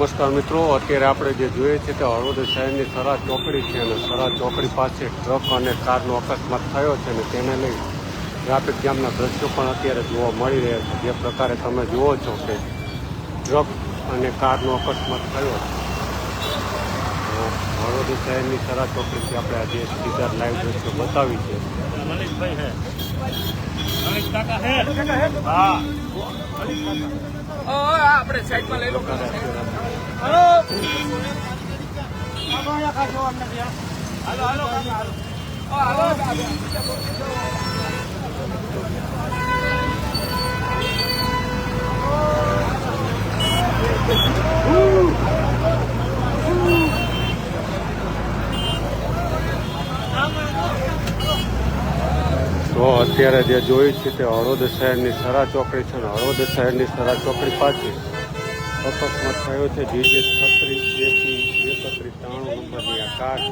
નમસ્કાર મિત્રો, અત્યારે આપણે જે જોઈએ છે તે હળવદ શહેરની સરા ચોકડી છે અને સરા ચોકડી પાસે ટ્રક અને કારનો અકસ્માત થયો છે અને તેને લઈ ટ્રાફિક જામના દ્રશ્યો પણ અત્યારે જોવા મળી રહ્યા છે. જે પ્રકારે તમે જુઓ છો કે ટ્રક અને કારનો અકસ્માત થયો હળવદ શહેરની સરા ચોકડીથી આપણે આજે સીધા લાઈવ દ્રશ્યો બતાવી છે. આપણે સાઈડમાં લઈ લો. તો અત્યારે જે જોયું છે તે હળવદ શહેરની સરા ચોકડી છે અને હળવદ શહેરની સરા ચોકડી પાસે અકસ્માત થયો છે. GJ 3680 3193 નંબરની આ કાર છે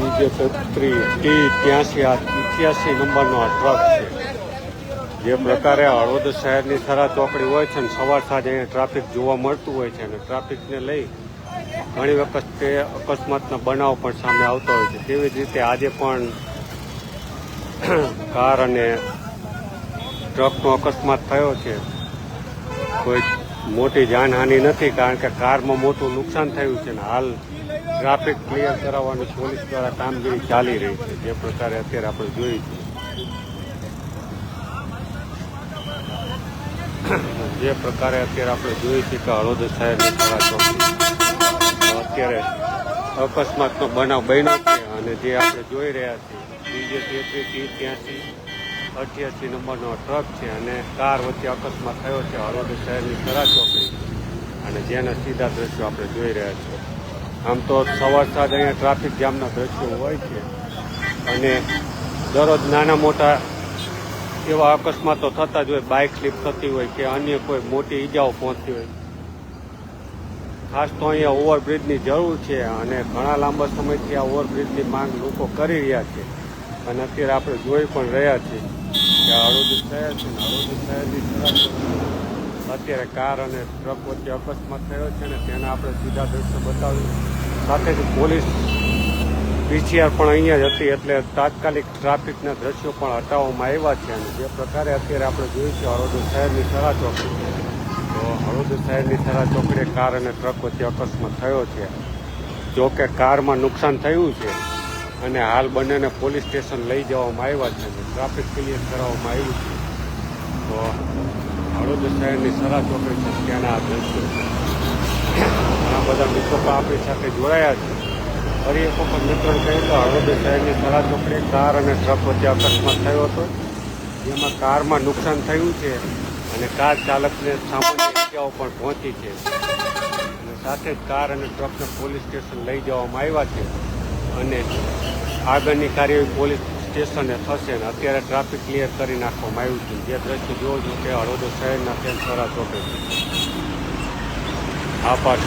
GJ 83T83 નંબરનો આ ટ્રક છે. જે પ્રકારે હળવદ શહેરની સરા ચોકડી હોય છે અને સવાર સાંજ અહીંયા ટ્રાફિક જોવા મળતું હોય છે અને ટ્રાફિકને લઈ ઘણી વખત તે અકસ્માતના બનાવ પણ સામે આવતા હોય છે. તેવી જ રીતે આજે પણ કાર અને ટ્રકનો અકસ્માત થયો છે. કોઈ મોટી જાનહાનિ નથી, કારણ કે કારમાં મોટું નુકસાન થયું છે અને હાલ ટ્રાફિક ક્લિયર કરાવવાની પોલીસ દ્વારા કામગીરી ચાલી રહી છે. જે પ્રકારે અત્યારે આપણે જોઈએ છીએ કે હળવદ શહેરની સરા ચોકડી અત્યારે અકસ્માતનો બનાવ બન્યો છે અને જે આપણે જોઈ રહ્યા છીએ GJ 33T8388 નંબરનો ટ્રક છે અને કાર વચ્ચે અકસ્માત થયો છે હળવદ શહેરની સરા ચોકડી અને જેના સીધા દ્રશ્યો આપણે જોઈ રહ્યા છીએ. આમ તો સવાર સાંજ અહીંયા ટ્રાફિક જામના દ્રશ્યો હોય છે અને દરરોજ નાના મોટા એવા અકસ્માતો થતા જ હોય, બાઇક સ્લીપ થતી હોય કે અન્ય કોઈ મોટી ઈજાઓ પહોંચતી હોય. ખાસ તો અહીંયા ઓવરબ્રિજની જરૂર છે અને ઘણા લાંબા સમયથી આ ઓવરબ્રિજની માંગ લોકો કરી રહ્યા છે અને અત્યારે આપણે જોઈ પણ રહ્યા છીએ કે હળવદ શહેર છે ને હળવદ શહેરની અત્યારે કાર અને ટ્રક વચ્ચે અકસ્માત થયો છે ને તેના આપણે સીધા દ્રશ્યો બતાવ્યું. સાથે જ પોલીસ PCR પણ અહીંયા જ હતી એટલે તાત્કાલિક ટ્રાફિકના દ્રશ્યો પણ હટાવવામાં આવ્યા છે અને જે પ્રકારે અત્યારે આપણે જોયું છે હળવદ શહેરની સરા ચોકડી, તો હળવદ શહેરની સરા ચોકડીએ કાર અને ટ્રક વચ્ચે અકસ્માત થયો છે. જો કે કારમાં નુકસાન થયું છે અને હાલ બંનેને પોલીસ સ્ટેશન લઈ જવામાં આવ્યા છે અને ટ્રાફિક ક્લિયર કરાવવામાં આવ્યું છે. તો હળવદ શહેરની સરા ચોકડી છે ત્યાંના આ દ્રશ્યો ઘણા બધા મિત્રો પણ આપણી સાથે જોડાયા છે. ફરી એક વખત મિત્રોને કહ્યું તો હળવદ શહેરની સરા ચોકડી કાર અને ટ્રક વચ્ચે અકસ્માત થયો હતો, જેમાં કારમાં નુકસાન થયું છે અને કાર ચાલકને સામાન્ય ઈજાઓ પણ પહોંચી છે અને સાથે જ કાર અને ટ્રકને પોલીસ સ્ટેશન લઈ જવામાં આવ્યા છે અને આગળની કાર્યવાહી પોલીસ સ્ટેશને થશે અને અત્યારે ટ્રાફિક ક્લિયર કરી નાખવામાં આવ્યું છે. જે દ્રશ્ય જોવો છો કે હળવદ શહેરના સરા ચોકડી. આભાર.